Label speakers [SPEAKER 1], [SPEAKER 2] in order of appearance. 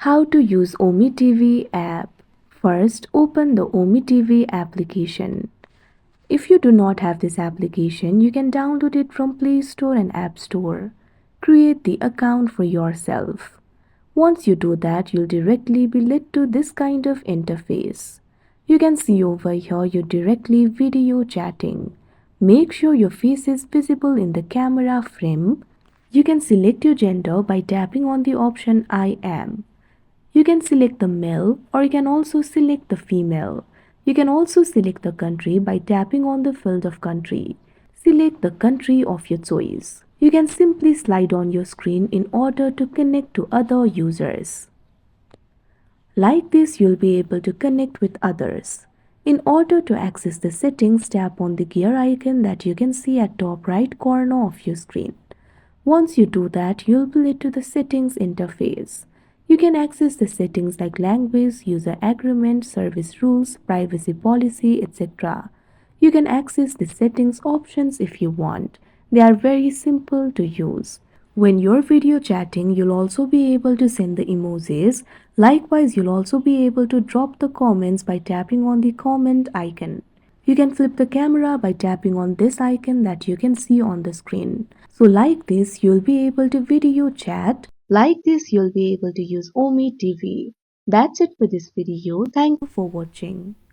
[SPEAKER 1] How to use Ome TV app. First, open the Ome TV application. If you do not have this application, you can download it from Play Store and App Store. Create the account for yourself. Once you do that, you'll directly be led to this kind of interface. You can see over here you're directly video chatting. Make sure your face is visible in the camera frame. You can select your gender by tapping on the option I am. You can select the male or you can also select the female. You can also select the country by tapping on the field of country. Select the country of your choice. You can simply slide on your screen in order to connect to other users. Like this, you'll be able to connect with others. In order to access the settings, tap on the gear icon that you can see at top right corner of your screen. Once you do that, you'll be led to the settings interface. You can access the settings like language, user agreement, service rules, privacy policy, etc. You can access the settings options if you want. They are very simple to use. When you're video chatting, you'll also be able to send the emojis. Likewise, you'll also be able to drop the comments by tapping on the comment icon. You can flip the camera by tapping on this icon that you can see on the screen. So like this, you'll be able to video chat. Like this, you'll be able to use Ome TV. That's it for this video. Thank you for watching.